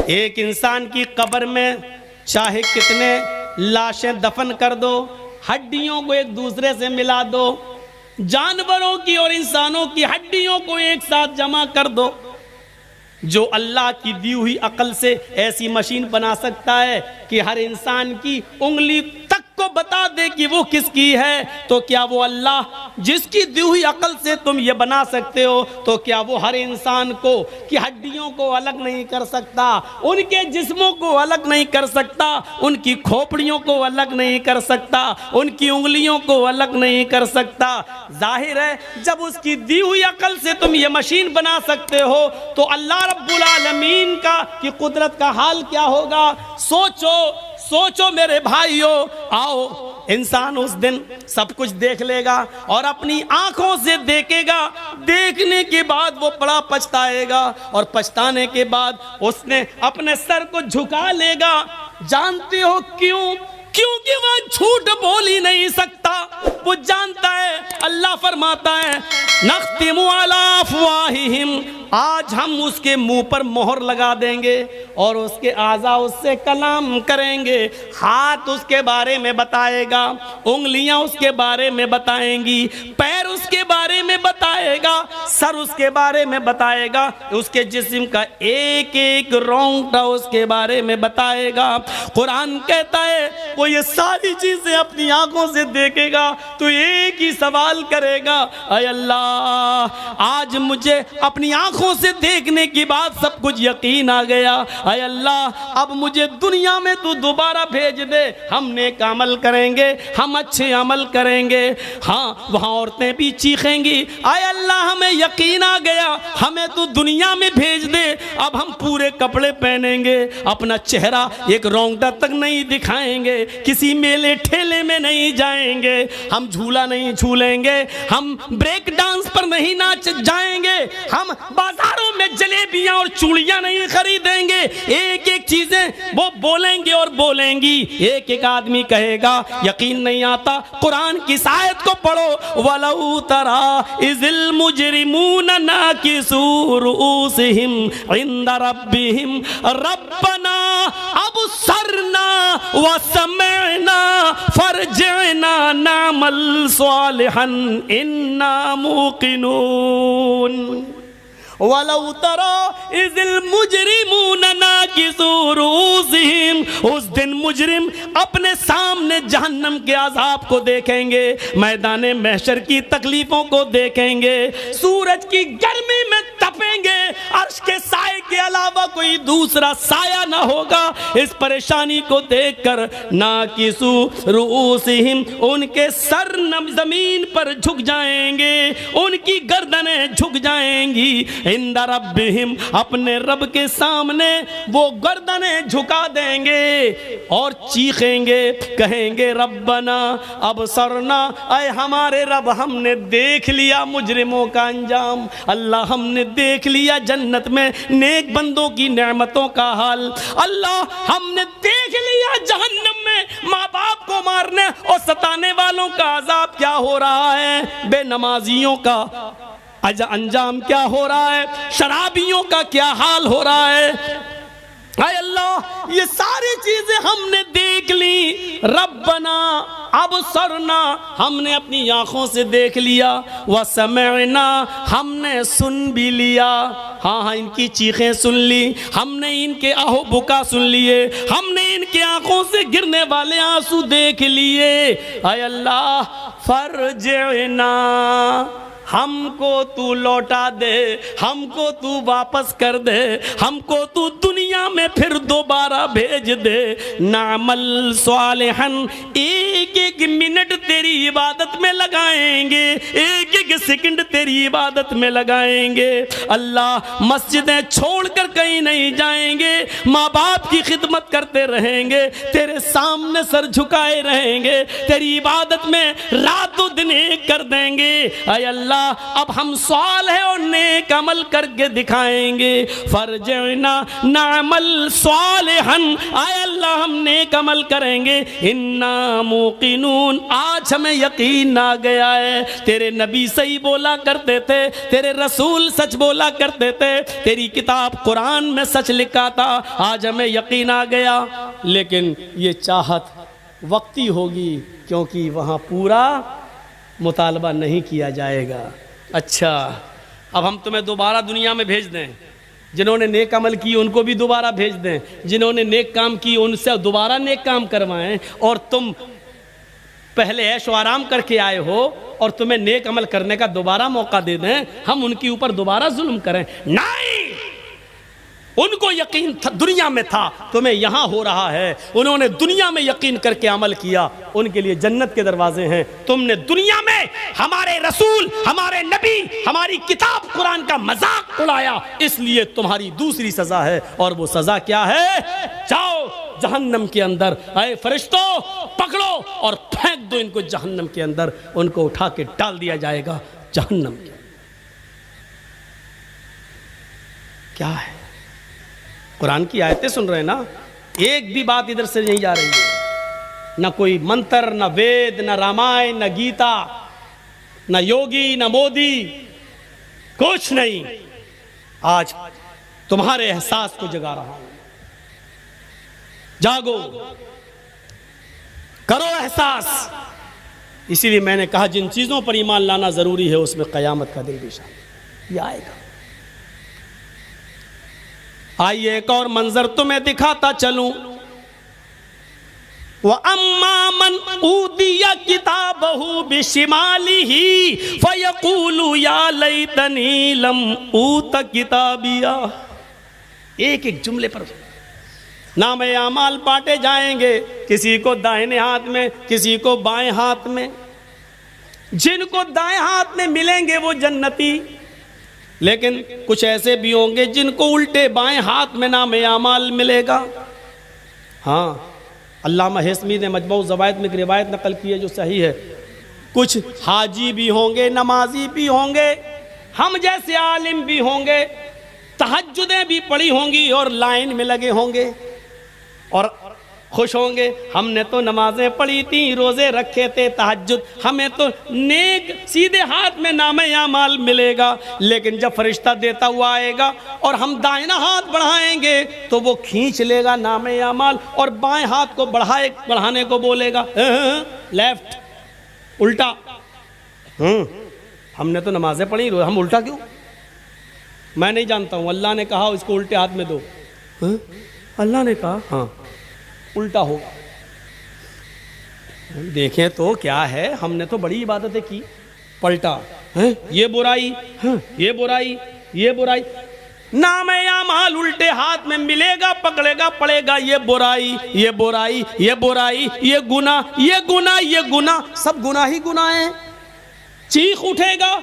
ایک انسان کی قبر میں چاہے کتنے لاشیں دفن کر دو، ہڈیوں کو ایک دوسرے سے ملا دو، جانوروں کی اور انسانوں کی ہڈیوں کو ایک ساتھ جمع کر دو، جو اللہ کی دی ہوئی عقل سے ایسی مشین بنا سکتا ہے کہ ہر انسان کی انگلی تک کو بتا دے کہ وہ کس کی ہے، تو کیا وہ اللہ جس کی دی ہوئی عقل سے تم یہ بنا سکتے ہو، تو کیا وہ ہر انسان کو کی ہڈیوں کو الگ نہیں کر سکتا، ان کے جسموں کو الگ نہیں کر سکتا، ان کی کھوپڑیوں کو الگ نہیں کر سکتا، ان کی انگلیوں کو الگ نہیں کر سکتا؟ ظاہر ہے جب اس کی دی ہوئی عقل سے تم یہ مشین بنا سکتے ہو تو اللہ رب العالمین کی قدرت کا حال کیا ہوگا؟ سوچو میرے بھائیو، آؤ انسان اس دن سب کچھ دیکھ لے گا اور اپنی آنکھوں سے دیکھے گا، دیکھنے کے بعد وہ بڑا پچھتائے گا، اور پچھتانے کے بعد اس نے اپنے سر کو جھکا لے گا۔ جانتے ہو کیوں؟ کیونکہ وہ جھوٹ بول ہی نہیں سکتا، وہ جانتا ہے، اللہ فرماتا ہے نختم علی افواہہم، آج ہم اس کے منہ پر مہر لگا دیں گے اور اس کے اعضاء اس سے کلام کریں گے، ہاتھ اس کے بارے میں بتائے گا، انگلیاں اس کے بارے میں بتائیں گی، پیر اس کے بارے میں بتائے گا، سر اس کے بارے میں بتائے گا، اس کے جسم کا ایک ایک رونگٹا اس کے بارے میں بتائے گا۔ قرآن کہتا ہے وہ یہ ساری چیزیں اپنی آنکھوں سے دیکھے گا تو ایک ہی سوال کرے گا، اے اللہ آج مجھے اپنی آنکھوں سے دیکھنے کی بات سب کچھ یقین آ گیا، اے اللہ اب مجھے دنیا میں تو دوبارہ بھیج دے، ہم نیک عمل کریں گے، ہم اچھے عمل کریں گے۔ ہاں وہاں عورتیں بھی چیخیں گی، اے اللہ ہمیں یقین آ گیا، ہمیں تو دنیا میں بھیج دے، اب ہم پورے کپڑے پہنیں گے، اپنا چہرہ ایک رونگٹا تک نہیں دکھائیں گے، کسی میلے ٹھیلے میں نہیں جائیں گے، ہم جھولا نہیں جھولیں گے، ہم بریک ڈانس پر نہیں ناچ جائیں گے، ہم بازاروں میں جلیبیاں اور چوڑیاں نہیں خریدیں گے۔ ایک ایک چیزیں وہ بولیں گے اور بولیں گی، ایک ایک آدمی کہے گا۔ یقین نہیں آتا؟ قرآن کی آیت کو پڑھو، وَلَوْ تَرَىٰ إِذِ الْمُجْرِمُونَ نَاكِسُو رُؤُوسِهِمْ عِنْدَ رَبِّهِمْ رَبَّنَا أَبْصَرْنَا وَسَمِعْنَا فَارْجِعْنَا نَعْمَلْ صَالِحًا إِنَّا مُوقِنُونَ۔ وَلَوْ تَرَىٰ إِذِ الْمُجْرِمُونَ نَاكِسُو رُؤُوسِهِمْ، اس دن مجرم اپنے سامنے جہنم کے عذاب کو دیکھیں گے، میدان محشر کی تکلیفوں کو دیکھیں گے، سورج کی گرمی میں تپیں گے، عرش کے سائے کے علاوہ کوئی دوسرا سایہ نہ ہوگا۔ اس پریشانی کو دیکھ کر ناکسو رؤوسہم، ان کے سر زمین پر جھک جائیں گے، ان کی گردنیں جھک جائیں گی، عند ربہم، اپنے رب کے سامنے وہ گردنیں جھکا دیں گے اور چیخیں گے، کہیں گے ربنا ابصرنا، اے ہمارے رب ہم نے دیکھ لیا مجرموں کا انجام، اللہ ہم نے دیکھ لیا جنت میں نیک بندوں کی نعمتوں کا حال، اللہ ہم نے دیکھ لیا جہنم میں ماں باپ کو مارنے اور ستانے والوں کا عذاب کیا ہو رہا ہے، بے نمازیوں کا انجام کیا ہو رہا ہے، شرابیوں کا کیا حال ہو رہا ہے۔ اے اللہ یہ ساری چیزیں ہم نے دیکھ لی، ربنا ابصرنا، ہم نے اپنی آنکھوں سے دیکھ لیا، وسمعنا، ہم نے سن بھی لیا، ہاں ان کی چیخیں سن لی، ہم نے ان کے آہو بکا سن لیے، ہم نے ان کے آنکھوں سے گرنے والے آنسو دیکھ لیے، اے اللہ فرجعنا، ہم کو تو لوٹا دے، ہم کو تو واپس کر دے، ہم کو تو دنیا میں پھر دوبارہ بھیج دے، نعمل صالحا، ایک ایک منٹ تیری عبادت میں لگائیں گے، ایک ایک سیکنڈ تیری عبادت میں لگائیں گے، اللہ مسجدیں چھوڑ کر کہیں نہیں جائیں گے، ماں باپ کی خدمت کرتے رہیں گے، تیرے سامنے سر جھکائے رہیں گے، تیری عبادت میں رات و دن ایک کر دیں گے، اے اللہ اب ہم صالح اور نیک عمل کر کے دکھائیں گے، فرجعنا نعمل صالحا، اے اللہ انشاءاللہ ہم نیک عمل کریں گے. انا موقنون, آج ہمیں یقین آ گیا ہے تیرے نبی صحیح بولا کرتے تھے, تیرے رسول سچ بولا کرتے تھے, تیری کتاب قرآن میں سچ لکھا تھا, آج ہمیں یقین آ گیا. لیکن یہ چاہت وقتی ہوگی کیونکہ وہاں پورا مطالبہ نہیں کیا جائے گا. اچھا اب ہم تمہیں دوبارہ دنیا میں بھیج دیں, جنہوں نے نیک عمل کی ان کو بھی دوبارہ بھیج دیں, جنہوں نے نیک کام کی ان سے دوبارہ نیک کام کروائیں, اور تم پہلے عیش و آرام کر کے آئے ہو اور تمہیں نیک عمل کرنے کا دوبارہ موقع دے دیں, ہم ان کے اوپر دوبارہ ظلم کریں؟ نہیں, ان کو یقین تھا دنیا میں تھا, تمہیں یہاں ہو رہا ہے. انہوں نے دنیا میں یقین کر کے عمل کیا, ان کے لیے جنت کے دروازے ہیں. تم نے دنیا میں ہمارے رسول, ہمارے نبی, ہماری کتاب قرآن کا مذاق اڑایا, اس لیے تمہاری دوسری سزا ہے. اور وہ سزا کیا ہے؟ جاؤ جہنم کے اندر, اے فرشتوں پکڑو اور پھینک دو ان کو جہنم کے اندر. ان کو اٹھا کے ڈال دیا جائے گا جہنم کے. کیا ہے؟ قرآن کی آیتیں سن رہے ہیں نا, ایک بھی بات ادھر سے نہیں جا رہی ہے. نہ کوئی منتر, نہ وید, نہ رامائن, نہ گیتا, نہ یوگی, نہ مودی, کچھ نہیں. آج تمہارے احساس کو جگا رہا ہوں. جاگو, کرو احساس. اسی لیے میں نے کہا جن چیزوں پر ایمان لانا ضروری ہے اس میں قیامت کا دن بھی شامل, یہ آئے گا. آئیے ایک اور منظر تمہیں دکھاتا چلوں. وَأَمَّا مَنْ أُوتِيَ كِتَابَهُ بِشِمَالِهِ فَيَقُولُ يَا لَيْتَنِي لَمْ أُوتَ كِتَابِيَهْ. ایک ایک جملے پر نام اعمال بانٹے جائیں گے, کسی کو دائیں ہاتھ میں, کسی کو بائیں ہاتھ میں. جن کو دائیں ہاتھ میں ملیں گے وہ جنتی, لیکن کچھ ایسے بھی ہوں گے جن کو الٹے بائیں ہاتھ میں نام اعمال ملے گا. ہاں, علامہ حسمی نے مجموع الزوائد میں ایک روایت نقل کی ہے جو صحیح ہے. کچھ حاجی بھی ہوں گے, نمازی بھی ہوں گے, ہم جیسے عالم بھی ہوں گے, تہجدیں بھی پڑھی ہوں گی اور لائن میں لگے ہوں گے اور خوش ہوں گے, ہم نے تو نمازیں پڑھی تھیں, روزے رکھے تھے, تہجد, ہمیں تو نیک سیدھے ہاتھ میں نام اعمال ملے گا. لیکن جب فرشتہ دیتا ہوا آئے گا اور ہم دائنا ہاتھ بڑھائیں گے تو وہ کھینچ لے گا نام اعمال اور بائیں ہاتھ کو بڑھانے کو بولے گا لیفٹ, الٹا. ہم نے تو نمازیں پڑھی, ہم الٹا کیوں؟ میں نہیں جانتا ہوں, اللہ نے کہا اس کو الٹے ہاتھ میں دو. اللہ نے کہا ہاں الٹا ہوگا. دیکھیں تو کیا ہے, ہم نے تو بڑی عبادتیں کی, پلٹا, یہ برائی, یہ برائی, یہ برائی. نام اعمال الٹے ہاتھ میں ملے گا, پکڑے گا, پڑے گا یہ برائی, یہ برائی, یہ برائی, یہ گناہ, یہ گناہ, یہ گناہ, سب گناہ ہی گناہ ہیں. چیخ اٹھے گا,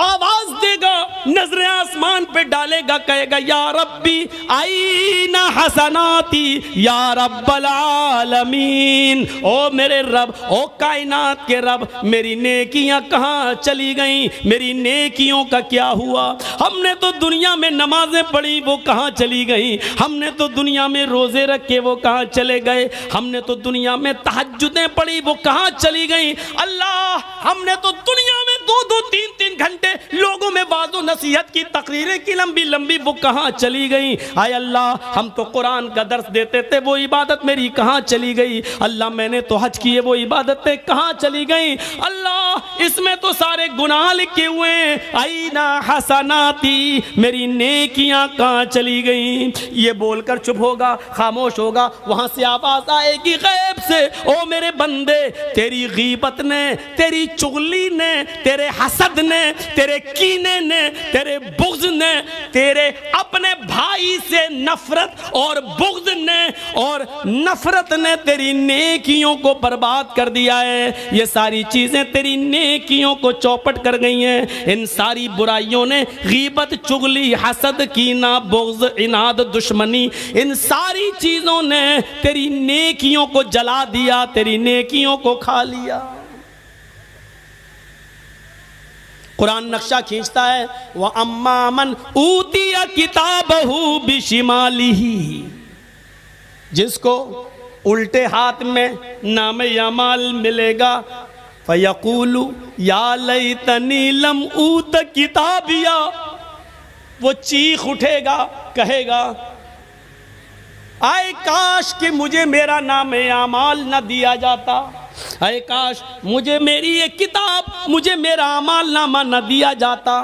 آواز دے گا, نظریں آسمان پہ ڈالے گا, کہے گا یا ربی آئین حسناتی یا رب العالمین. او میرے رب, او کائنات کے رب, میری نیکیاں کہاں چلی گئیں, میری نیکیوں کا کیا ہوا؟ ہم نے تو دنیا میں نمازیں پڑھی, وہ کہاں چلی گئیں؟ ہم نے تو دنیا میں روزے رکھے, وہ کہاں چلے گئے؟ ہم نے تو دنیا میں تہجدیں پڑھی, وہ کہاں چلی گئیں؟ اللہ, ہم نے تو دنیا میں 2-3 گھنٹے لوگوں میں واعظ و نصیحت کی تقریریں کی لمبی لمبی, وہ کہاں چلی گئیں؟ آئے اللہ, ہم تو قرآن کا درس دیتے تھے, وہ عبادت میری کہاں چلی گئی؟ اللہ, میں نے تو حج کیے, وہ عبادتیں کہاں چلی گئیں؟ اللہ, اس میں تو سارے گناہ لکھے ہوئے ہیں, آئینہ حسناتی, میری نیکیاں کہاں چلی گئیں؟ یہ بول کر چپ ہوگا, خاموش ہوگا. وہاں سے آواز آئے گی غیب سے, او میرے بندے, تیری غیبت نے, تیری چغلی نے, تیرے حسد نے, تیرے کینے نے, تیرے بغض نے, تیرے اپنے بھائی سے نفرت اور بغض نے اور نفرت نے تیری نیکیوں کو برباد کر دیا ہے. یہ ساری چیزیں تیری نیکیوں کو چوپٹ کر گئی ہیں. ان ساری برائیوں نے, غیبت, چغلی, حسد, کینہ, بغض, عناد, دشمنی, ان ساری چیزوں نے تیری نیکیوں کو جلا دیا, تیری نیکیوں کو کھا لیا. قرآن نقشہ کھینچتا ہے, وَأَمَّا مَنْ أُوتِيَ كِتَابَهُ بِشِمَالِهِ, جس کو الٹے ہاتھ میں نام اعمال ملے گا. فیقول یا لیتنی لم اوت کتابیا، وہ چیخ اٹھے گا، کہے گا اے کاش کہ مجھے میرا نام اعمال نہ دیا جاتا، اے کاش مجھے میری یہ کتاب، مجھے میرا اعمال نامہ نہ دیا جاتا.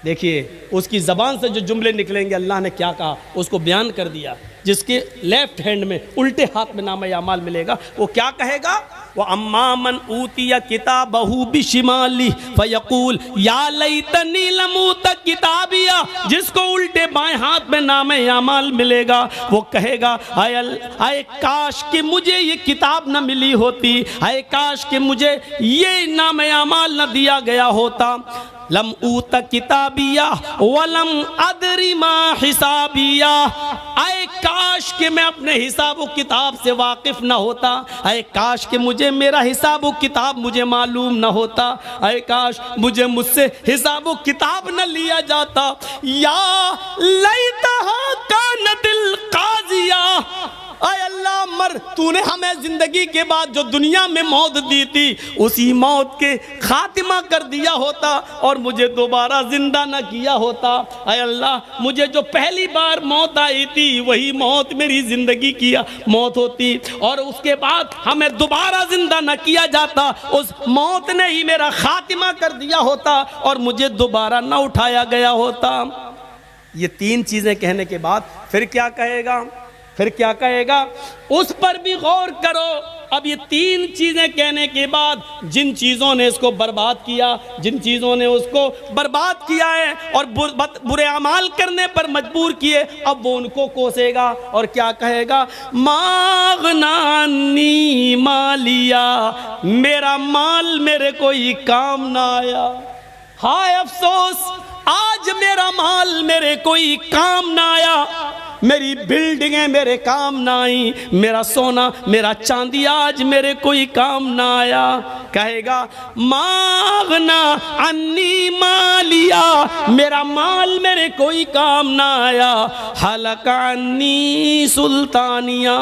دیکھیے اس کی زبان سے جو جملے نکلیں گے اللہ نے کیا کہا اس کو بیان کر دیا. جس کے لیفٹ ہینڈ میں الٹے ہاتھ میں نام اعمال ملے گا وہ کیا کہے گا؟ وَأَمَّا مَنْ أُوتِيَ كِتَابَهُ بِشِمَالِهِ فَيَقُولُ يَا لَيْتَنِي لَمْ أُوتَ كِتَابِيَهْ. جس کو الٹے بائیں ہاتھ میں نام اعمال ملے گا وہ کہے گا اے کاش کہ مجھے یہ کتاب نہ ملی ہوتی، اے کاش کہ مجھے یہ نام اعمال نہ دیا گیا ہوتا. لم اوت کتابیہ ولم ادری ما حسابیہ، اے کاش کہ میں اپنے حساب و کتاب سے واقف نہ ہوتا، اے کاش کہ مجھے میرا حساب و کتاب مجھے معلوم نہ ہوتا، اے کاش مجھ سے حساب و کتاب نہ لیا جاتا. یا لیتہا کانت القاضیہ، اے اللہ مر تو نے ہمیں زندگی کے بعد جو دنیا میں موت دی تھی اسی موت کے خاتمہ کر دیا ہوتا اور مجھے دوبارہ زندہ نہ کیا ہوتا. اے اللہ مجھے جو پہلی بار موت آئی تھی وہی موت میری زندگی کی موت ہوتی اور اس کے بعد ہمیں دوبارہ زندہ نہ کیا جاتا، اس موت نے ہی میرا خاتمہ کر دیا ہوتا اور مجھے دوبارہ نہ اٹھایا گیا ہوتا. یہ تین چیزیں کہنے کے بعد پھر کیا کہے گا؟ پھر کیا کہے گا اس پر بھی غور کرو. اب یہ تین چیزیں کہنے کے بعد جن چیزوں نے اس کو برباد کیا، جن چیزوں نے اس کو برباد کیا ہے اور برے اعمال کرنے پر مجبور کیے، اب وہ ان کو کوسے گا اور کیا کہے گا؟ ما اغنی عنی مالیا، میرا مال میرے کوئی کام نہ آیا. ہائے افسوس، آج میرا مال میرے کوئی کام نہ آیا، میری بلڈنگیں میرے کام نہ آئیں، میرا سونا میرا چاندی آج میرے کوئی کام نہ آیا. کہے گا ما اغنی عنی مالیا، میرا مال میرے کوئی کام نہ آیا. حلق عنی سلطانیہ،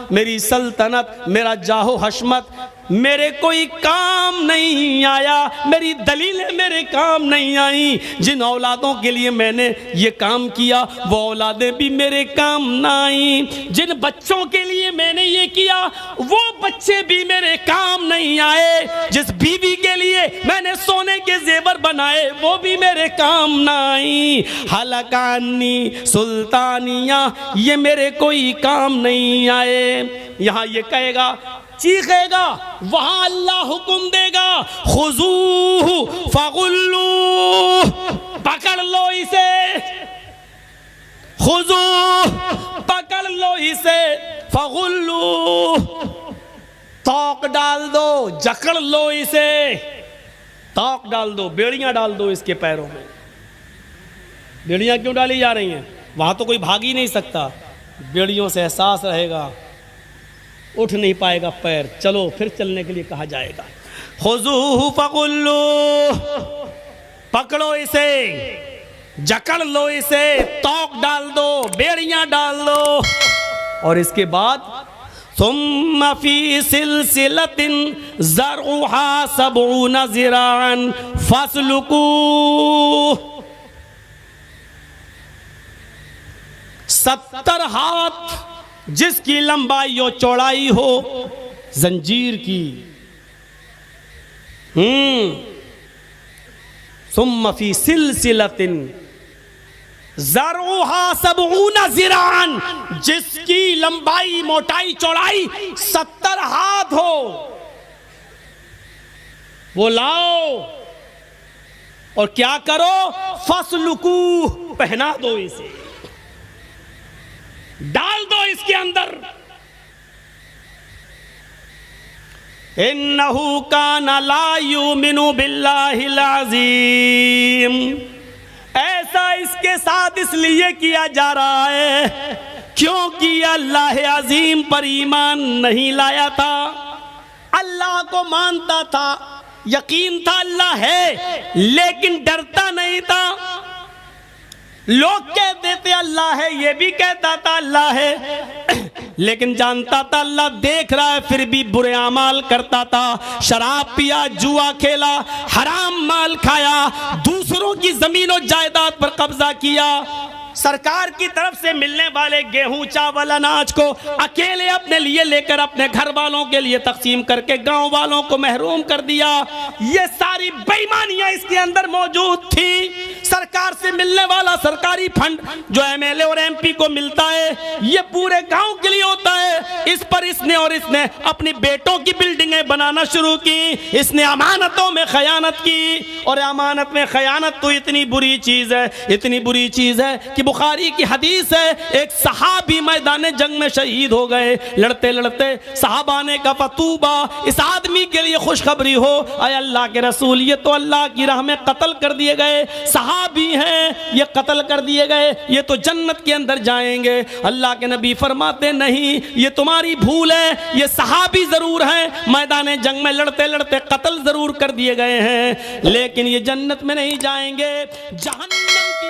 میری سلطنت میرا جاہ و حشمت میرے کوئی کام نہیں آیا، میری دلیلیں میرے کام نہیں آئیں. جن اولادوں کے لیے میں نے یہ کام کیا وہ اولادیں بھی میرے کام نہ آئیں. جن بچوں کے لیے میں نے یہ کیا وہ بچے بھی میرے کام نہیں آئے. جس بیوی کے لیے میں نے سونے کے زیور بنائے وہ بھی میرے کام نہ آئیں. حلق عنی سلطانیہ، یہ میرے کوئی کام نہیں آئے. یہاں یہ کہے گا، چیخے گا، وہاں اللہ حکم دے گا خذوہ فغلوہ، پکڑ لو اسے، خذوہ پکڑ لو اسے، فغلوہ توق ڈال دو، جکڑ لو اسے، توق ڈال دو، بیڑیاں ڈال دو اس کے پیروں میں. بیڑیاں کیوں ڈالی جا رہی ہیں؟ وہاں تو کوئی بھاگ ہی نہیں سکتا، بیڑیوں سے احساس رہے گا، اٹھ نہیں پائے گا پیر، چلو پھر چلنے کے لیے کہا جائے گا. خذوہ فغلوہ، پکڑو اسے، جکڑ لو اسے، توق ڈال دو، بیڑیاں ڈال دو. اور اس کے بعد ثم فی سلسلۃ ذرعہا 70 ذراعا فاسلکوہ، 70 ہاتھ جس کی لمبائی و چوڑائی ہو زنجیر کی. ثم فی سلسلۃ ذرعہا 70 ذراعا، جس کی لمبائی موٹائی چوڑائی 70 ہاتھ ہو، وہ لاؤ اور کیا کرو؟ فاسلکوہ، پہنا دو اسے، ڈال دو اس کے اندر. انہو کان لا یؤمن باللہ العظیم، ایسا اس کے ساتھ اس لیے کیا جا رہا ہے کیونکہ اللہ عظیم پر ایمان نہیں لایا تھا. اللہ کو مانتا تھا، یقین تھا اللہ ہے، لیکن ڈرتا نہیں تھا. لوگ کہتے تھے اللہ ہے، یہ بھی کہتا تھا اللہ ہے، لیکن جانتا تھا اللہ دیکھ رہا ہے پھر بھی برے اعمال کرتا تھا. شراب پیا, جوا کھیلا, حرام مال کھایا, دوسروں کی زمین و جائیداد پر قبضہ کیا, سرکار کی طرف سے ملنے والے گیہوں چاول اناج کو اکیلے اپنے لیے لے کر اپنے گھر والوں کے لیے تقسیم کر کے گاؤں والوں کو محروم کر دیا. یہ ساری بے ایمانیاں اس کے اندر موجود تھی. سرکار سے ملنے والا سرکاری فنڈ جو ایم ایل اے اور ایم پی کو ملتا ہے یہ پورے گاؤں کے لیے ہوتا ہے. اس پر اس نے اپنی بیٹوں کی بلڈنگیں بنانا شروع کی. اس نے امانتوں میں خیانت کی, اور امانت میں خیانت تو اتنی بری چیز ہے, اتنی بری چیز ہے کہ بخاری کی حدیث ہے ایک صحابی میدان جنگ میں شہید ہو گئے. لڑتے لڑتے صحابہ نے کہا فتوبہ, اس آدمی کے لیے خوشخبری ہو, اے اللہ کے رسول یہ تو اللہ کی راہ میں قتل کر دیے گئے صحابی ہیں, یہ قتل کر دیے گئے, یہ تو جنت کے اندر جائیں گے. اللہ کے نبی فرماتے نہیں, یہ تمہاری بھول ہے, یہ صحابی ضرور ہیں, میدان جنگ میں لڑتے لڑتے قتل ضرور کر دیے گئے ہیں, لیکن یہ جنت میں نہیں جائیں گے, جہنم کی